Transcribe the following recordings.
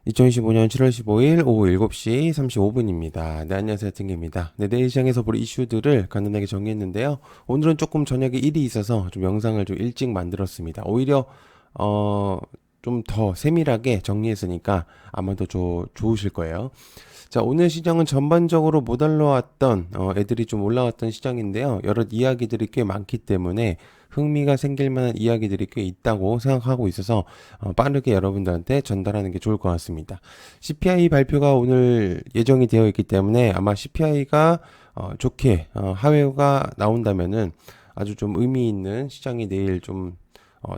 2025년 7월 15일 오후 7시 35분입니다. 네, 안녕하세요. 팅입니다. 네, 내일 시장에서 볼 이슈들을 간단하게 정리했는데요. 오늘은 조금 저녁에 일이 있어서 좀 영상을 좀 일찍 만들었습니다. 오히려, 어, 좀 더 세밀하게 정리했으니까 아마도 좋으실 거예요. 자, 오늘 시장은 전반적으로 못 올라왔던 애들이 좀 올라왔던 시장인데요. 여러 이야기들이 꽤 많기 때문에 흥미가 생길 만한 이야기들이 꽤 있다고 생각하고 있어서 빠르게 여러분들한테 전달하는 게 좋을 것 같습니다. CPI 발표가 오늘 예정이 되어 있기 때문에 아마 CPI가 좋게 하회가 나온다면은 아주 좀 의미 있는 시장이 내일 좀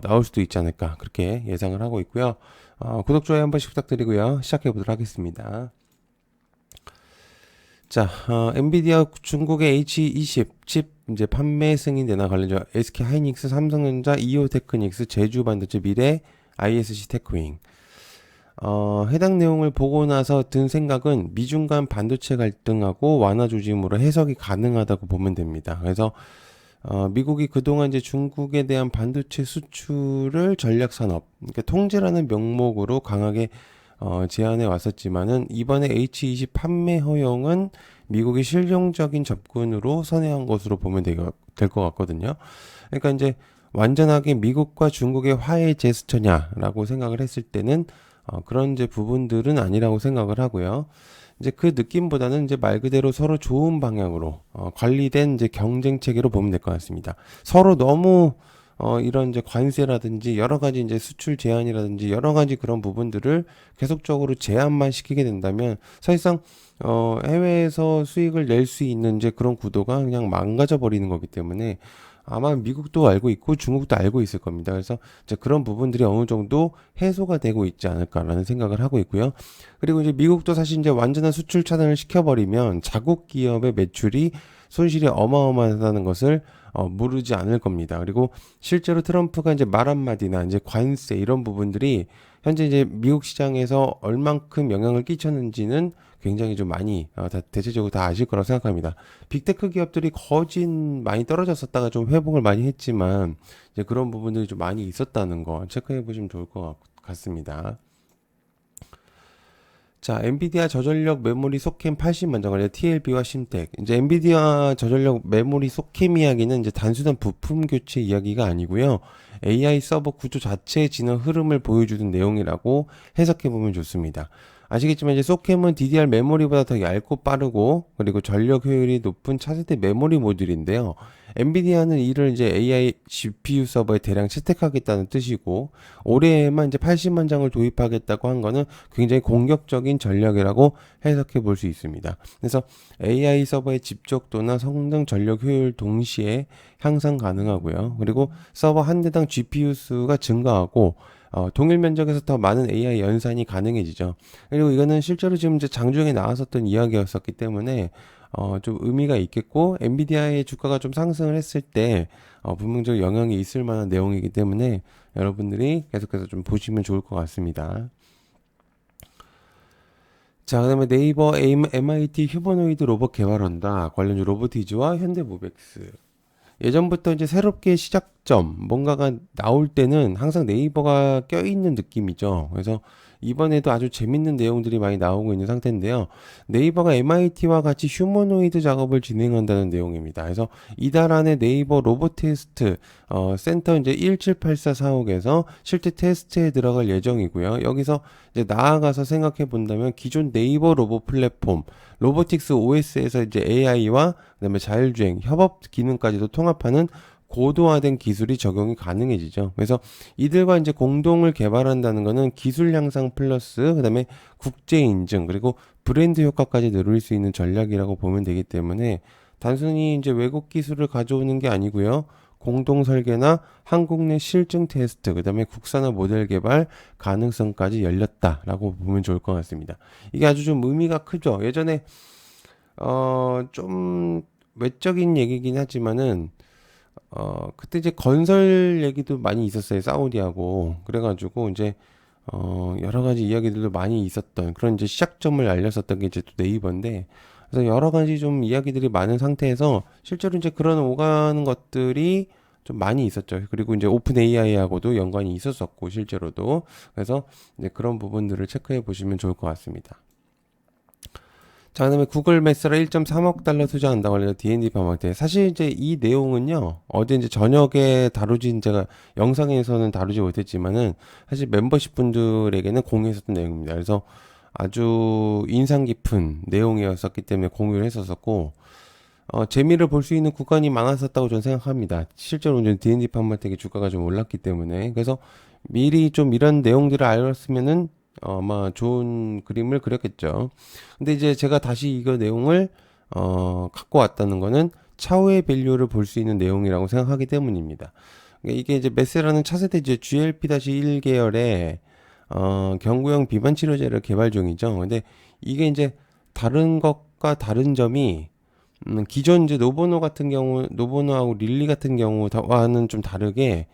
나올 수도 있지 않을까 그렇게 예상을 하고 있고요. 구독 좋아요 한 번씩 부탁드리고요. 시작해 보도록 하겠습니다. 자, 엔비디아 중국의 H20 칩 이제 판매 승인되나 관련주 SK 하이닉스, 삼성전자, 이오테크닉스, 제주반도체, 미래, ISC 테크윙. 해당 내용을 보고 나서 든 생각은 미중 간 반도체 갈등하고 완화 조짐으로 해석이 가능하다고 보면 됩니다. 그래서 미국이 그동안 이제 중국에 대한 반도체 수출을 전략 산업, 그러니까 통제라는 명목으로 강하게 제안해 왔었지만은 이번에 H20 판매 허용은 미국의 실용적인 접근으로 선회한 것으로 보면 될 것 같거든요. 그러니까 이제 완전하게 미국과 중국의 화해 제스처냐라고 생각을 했을 때는 그런 이제 부분들은 아니라고 생각을 하고요. 이제 그 느낌보다는 이제 말 그대로 서로 좋은 방향으로 관리된 이제 경쟁 체계로 보면 될 것 같습니다. 서로 너무 이런 이제 관세라든지 여러 가지 이제 수출 제한이라든지 여러 가지 그런 부분들을 계속적으로 제한만 시키게 된다면 사실상 해외에서 수익을 낼 수 있는 이제 그런 구도가 그냥 망가져 버리는 거기 때문에 아마 미국도 알고 있고 중국도 알고 있을 겁니다. 그래서 이제 그런 부분들이 어느 정도 해소가 되고 있지 않을까라는 생각을 하고 있고요. 그리고 이제 미국도 사실 이제 완전한 수출 차단을 시켜버리면 자국 기업의 매출이 손실이 어마어마하다는 것을 모르지 않을 겁니다. 그리고 실제로 트럼프가 이제 말 한마디나 이제 관세 이런 부분들이 현재 이제 미국 시장에서 얼만큼 영향을 끼쳤는지는 굉장히 좀 많이 다 대체적으로 다 아실 거라고 생각합니다. 빅테크 기업들이 거진 많이 떨어졌었다가 좀 회복을 많이 했지만 이제 그런 부분들이 좀 많이 있었다는 거 체크해 보시면 좋을 것 같습니다. 자, 엔비디아 저전력 메모리 소캠 80만 장 관련 TLB와 심텍. 이제 엔비디아 저전력 메모리 소캠 이야기는 이제 단순한 부품 교체 이야기가 아니고요. AI 서버 구조 자체의 진화 흐름을 보여주는 내용이라고 해석해 보면 좋습니다. 아시겠지만 이제 소캠은 DDR 메모리보다 더 얇고 빠르고 그리고 전력 효율이 높은 차세대 메모리 모듈인데요. 엔비디아는 이를 이제 AI GPU 서버에 대량 채택하겠다는 뜻이고 올해에만 이제 80만 장을 도입하겠다고 한 거는 굉장히 공격적인 전략이라고 해석해 볼 수 있습니다. 그래서 AI 서버의 집적도나 성능, 전력 효율 동시에 향상 가능하고요. 그리고 서버 한 대당 GPU 수가 증가하고 동일 면적에서 더 많은 AI 연산이 가능해지죠. 그리고 이거는 실제로 지금 이제 장중에 나왔었던 이야기였었기 때문에 좀 의미가 있겠고 엔비디아의 주가가 좀 상승을 했을 때 분명적인 영향이 있을 만한 내용이기 때문에 여러분들이 계속해서 좀 보시면 좋을 것 같습니다. 자, 그다음에 네이버 MIT 휴머노이드 로봇 개발한다. 관련 로보티즈와 현대모백스. 예전부터 이제 새롭게 시작점, 뭔가가 나올 때는 항상 네이버가 껴있는 느낌이죠. 그래서 이번에도 아주 재밌는 내용들이 많이 나오고 있는 상태인데요. 네이버가 MIT와 같이 휴머노이드 작업을 진행한다는 내용입니다. 그래서 이달 안에 네이버 로봇 테스트 센터 이제 1784 사옥에서 실제 테스트에 들어갈 예정이고요. 여기서 이제 나아가서 생각해 본다면 기존 네이버 로봇 플랫폼 로보틱스 OS에서 이제 AI와 그다음에 자율주행, 협업 기능까지도 통합하는 고도화된 기술이 적용이 가능해지죠. 그래서 이들과 이제 공동을 개발한다는 거는 기술 향상 플러스 그다음에 국제 인증 그리고 브랜드 효과까지 누릴 수 있는 전략이라고 보면 되기 때문에 단순히 이제 외국 기술을 가져오는 게 아니고요. 공동 설계나 한국 내 실증 테스트, 그다음에 국산화 모델 개발 가능성까지 열렸다라고 보면 좋을 것 같습니다. 이게 아주 좀 의미가 크죠. 예전에 좀 외적인 얘기긴 하지만은 그때 이제 건설 얘기도 많이 있었어요. 사우디하고. 그래가지고 이제 여러 가지 이야기들도 많이 있었던 그런 이제 시작점을 알렸었던 게 이제 또 네이버인데 그래서 여러 가지 좀 이야기들이 많은 상태에서 실제로 이제 그런 오가는 것들이 좀 많이 있었죠. 그리고 이제 오픈 AI하고도 연관이 있었었고 실제로도. 그래서 이제 그런 부분들을 체크해 보시면 좋을 것 같습니다. 자, 그다음에 구글 메스라 1.3억 달러 투자한다고 하는 D&D 파마한테 사실 이제 이 내용은요 어제 이제 저녁에 다루진 제가 영상에서는 다루지 못했지만은 사실 멤버십 분들에게는 공유했었던 내용입니다. 그래서 아주 인상 깊은 내용이었었기 때문에 공유를 했었었고 재미를 볼 수 있는 구간이 많았었다고 저는 생각합니다. 실제로 이제 D&D 파마텍의 주가가 좀 올랐기 때문에 그래서 미리 좀 이런 내용들을 알았으면은 아마 좋은 그림을 그렸겠죠. 근데 이제 제가 다시 이거 내용을 갖고 왔다는 거는 차후의 밸류를 볼 수 있는 내용이라고 생각하기 때문입니다. 그러니까 이게 이제 메세라는 차세대 이제 GLP-1 계열의 경구형 비만 치료제를 개발 중이죠. 근데 이게 이제 다른 것과 다른 점이 기존 이제 노보노 같은 경우, 노보노하고 릴리 같은 경우와는 좀 다르게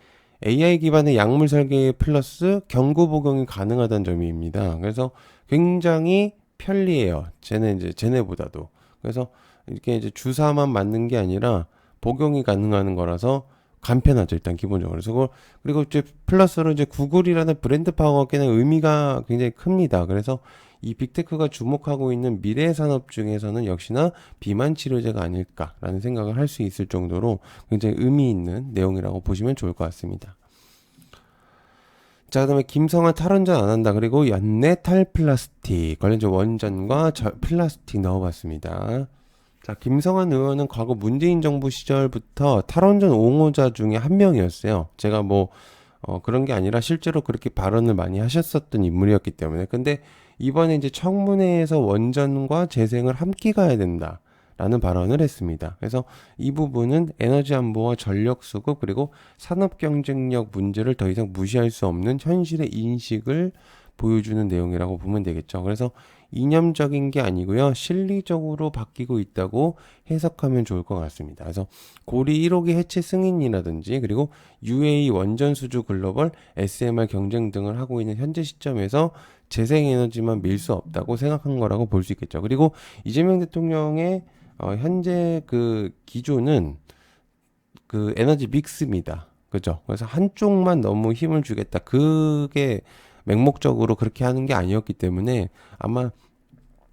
AI 기반의 약물 설계 플러스 경구 복용이 가능하다는 점입니다. 그래서 굉장히 편리해요. 쟤네보다도. 그래서 이렇게 이제 주사만 맞는 게 아니라 복용이 가능한 거라서 간편하죠. 일단 기본적으로. 그리고 이제 플러스로 이제 구글이라는 브랜드 파워에는 의미가 굉장히 큽니다. 그래서 이 빅테크가 주목하고 있는 미래 산업 중에서는 역시나 비만 치료제가 아닐까라는 생각을 할 수 있을 정도로 굉장히 의미 있는 내용이라고 보시면 좋을 것 같습니다. 자, 그다음에 김성환 탈원전 안 한다. 그리고 연내 탈플라스틱 관련된 원전과 플라스틱 넣어봤습니다. 자, 김성환 의원은 과거 문재인 정부 시절부터 탈원전 옹호자 중에 한 명이었어요. 제가 그런 게 아니라 실제로 그렇게 발언을 많이 하셨었던 인물이었기 때문에. 근데 이번에 이제 청문회에서 원전과 재생을 함께 가야 된다. 라는 발언을 했습니다. 그래서 이 부분은 에너지 안보와 전력 수급 그리고 산업 경쟁력 문제를 더 이상 무시할 수 없는 현실의 인식을 보여주는 내용이라고 보면 되겠죠. 그래서 이념적인 게 아니고요. 실리적으로 바뀌고 있다고 해석하면 좋을 것 같습니다. 그래서 고리 1호기 해체 승인이라든지 그리고 UAE 원전 수주 글로벌 SMR 경쟁 등을 하고 있는 현재 시점에서 재생에너지만 밀 수 없다고 생각한 거라고 볼 수 있겠죠. 그리고 이재명 대통령의 현재 그 기조는 그 에너지 믹스입니다. 그죠? 그래서 한쪽만 너무 힘을 주겠다. 그게 맹목적으로 그렇게 하는 게 아니었기 때문에 아마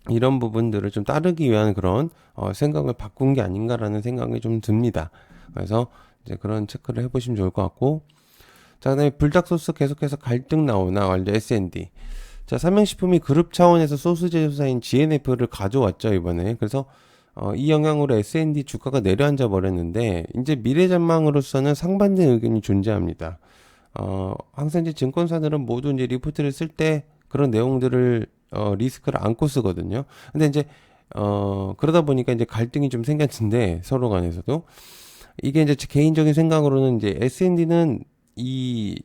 이런 부분들을 좀 따르기 위한 그런 생각을 바꾼 게 아닌가라는 생각이 좀 듭니다. 그래서 이제 그런 체크를 해보시면 좋을 것 같고, 자, 그다음에 불닭 소스 계속해서 갈등 나오나 완전 S&D. 자, 삼양식품이 그룹 차원에서 소스 제조사인 GNF를 가져왔죠 이번에. 그래서 이 영향으로 S&D 주가가 내려앉아 버렸는데 이제 미래 전망으로서는 상반된 의견이 존재합니다. 항상 이제 증권사들은 모두 이제 리포트를 쓸 때 그런 내용들을 리스크를 안고 쓰거든요. 근데 이제 그러다 보니까 이제 갈등이 좀 생겼는데 서로 간에서도 이게 이제 제 개인적인 생각으로는 이제 S&D는 이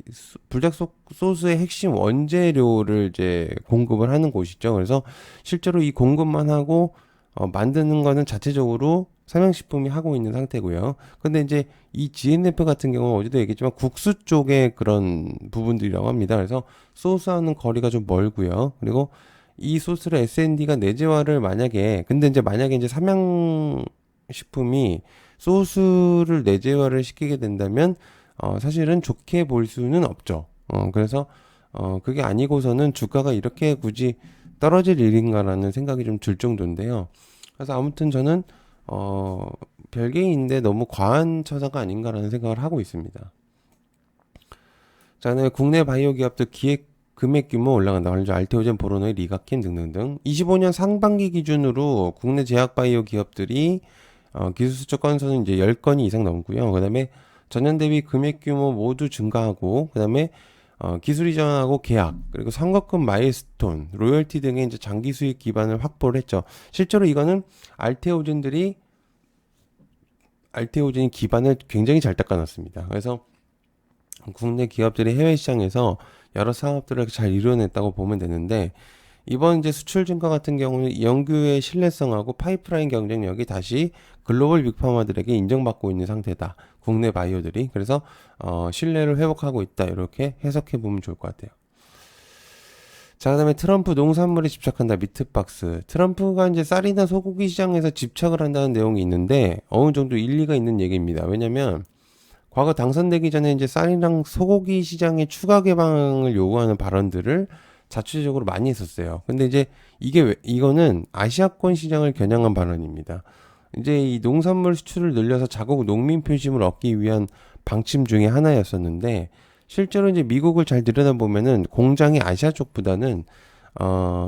불닭 소스의 핵심 원재료를 이제 공급을 하는 곳이죠. 그래서 실제로 이 공급만 하고 만드는 거는 자체적으로 삼양식품이 하고 있는 상태고요. 근데 이제 이 GNF 같은 경우는 어제도 얘기했지만 국수 쪽의 그런 부분들이라고 합니다. 그래서 소스하는 거리가 좀 멀고요. 그리고 이 소스를 S&D가 내재화를 근데 만약에 삼양식품이 소스를 내재화를 시키게 된다면 사실은 좋게 볼 수는 없죠. 그래서 그게 아니고서는 주가가 이렇게 굳이 떨어질 일인가라는 생각이 좀 들 정도인데요. 그래서 아무튼 저는 별개인데 너무 과한 처사가 아닌가라는 생각을 하고 있습니다. 자, 그다음에 국내 바이오 기업들 기획 금액 규모 올라간다. 알테오젠, 보로노이, 리가킨 등등등. 25년 상반기 기준으로 국내 제약 바이오 기업들이 기술 수출 건수는 이제 10건이 이상 넘고요. 그다음에 전년 대비 금액 규모 모두 증가하고, 그다음에 기술 이전하고 계약, 그리고 선거금 마일스톤, 로열티 등의 이제 장기 수익 기반을 확보를 했죠. 실제로 이거는 알테오젠이 기반을 굉장히 잘 닦아놨습니다. 그래서 국내 기업들이 해외 시장에서 여러 사업들을 잘 이뤄냈다고 보면 되는데, 이번 이제 수출 증가 같은 경우는 연구의 신뢰성하고 파이프라인 경쟁력이 다시 글로벌 빅파마들에게 인정받고 있는 상태다. 국내 바이오들이. 그래서 신뢰를 회복하고 있다. 이렇게 해석해 보면 좋을 것 같아요. 자, 그다음에 트럼프 농산물에 집착한다. 미트박스. 트럼프가 이제 쌀이나 소고기 시장에서 집착을 한다는 내용이 있는데 어느 정도 일리가 있는 얘기입니다. 왜냐면 과거 당선되기 전에 이제 쌀이랑 소고기 시장의 추가 개방을 요구하는 발언들을 자체적으로 많이 했었어요. 근데 이제 이거는 아시아권 시장을 겨냥한 발언입니다. 이제 이 농산물 수출을 늘려서 자국 농민 표심을 얻기 위한 방침 중에 하나였었는데, 실제로 이제 미국을 잘 들여다보면은 공장이 아시아 쪽보다는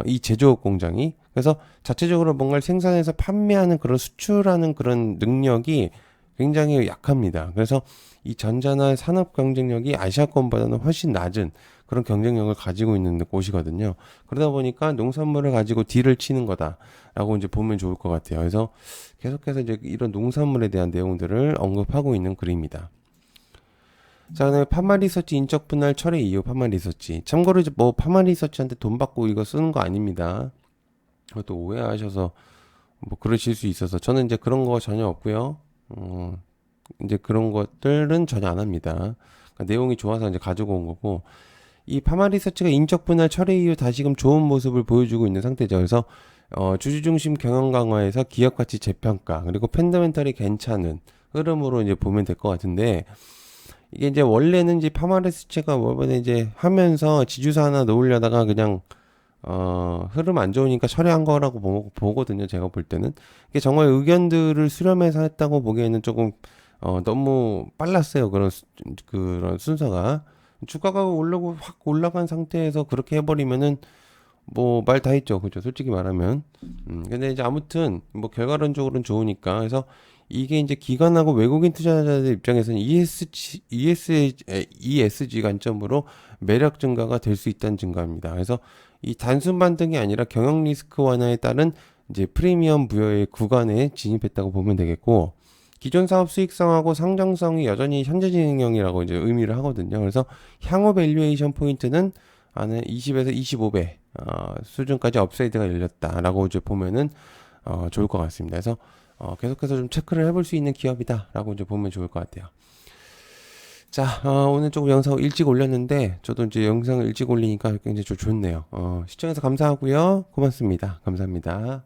이 제조업 공장이, 그래서 자체적으로 뭔가를 생산해서 판매하는 그런 수출하는 그런 능력이 굉장히 약합니다. 그래서 이 전자나 산업 경쟁력이 아시아권보다는 훨씬 낮은 그런 경쟁력을 가지고 있는 곳이거든요. 그러다 보니까 농산물을 가지고 딜을 치는 거다라고 이제 보면 좋을 것 같아요. 그래서 계속해서 이제 이런 농산물에 대한 내용들을 언급하고 있는 글입니다. 자, 그다음에 파마 리서치 인적 분할 철회 이후 파마 리서치. 참고로 이제 뭐 파마 리서치한테 돈 받고 이거 쓰는 거 아닙니다. 그것도 오해하셔서 뭐 그러실 수 있어서 저는 이제 그런 거 전혀 없고요. 이제 그런 것들은 전혀 안 합니다. 그러니까 내용이 좋아서 이제 가지고 온 거고, 이 파마 리서치가 인적 분할 철회 이후 다시금 좋은 모습을 보여주고 있는 상태죠. 그래서 주주 중심 경영 강화에서 기업 가치 재평가, 그리고 펀더멘털이 괜찮은 흐름으로 이제 보면 될 것 같은데, 이게 이제 원래는 이제 파마 리서치가 이번에 이제 하면서 지주사 하나 넣으려다가 그냥 흐름 안 좋으니까 철회한 거라고 보거든요. 제가 볼 때는. 이게 정말 의견들을 수렴해서 했다고 보기에는 조금 너무 빨랐어요. 그런 순서가. 주가가 오르고 확 올라간 상태에서 그렇게 해버리면은 뭐 말 다 했죠. 그죠? 솔직히 말하면. 근데 이제 아무튼 뭐 결과론적으로는 좋으니까. 그래서 이게 이제 기관하고 외국인 투자자들 입장에서는 ESG 관점으로 매력 증가가 될 수 있다는 증가입니다. 그래서 이 단순 반등이 아니라 경영 리스크 완화에 따른 이제 프리미엄 부여의 구간에 진입했다고 보면 되겠고, 기존 사업 수익성하고 상장성이 여전히 현재 진행형이라고 이제 의미를 하거든요. 그래서 향후 밸류에이션 포인트는 한 20에서 25배 수준까지 업사이드가 열렸다라고 이제 보면은 좋을 것 같습니다. 그래서 계속해서 좀 체크를 해볼 수 있는 기업이다라고 이제 보면 좋을 것 같아요. 자, 오늘 조금 영상을 일찍 올렸는데, 저도 이제 영상을 일찍 올리니까 굉장히 좀 좋네요. 시청해서 감사하고요. 고맙습니다. 감사합니다.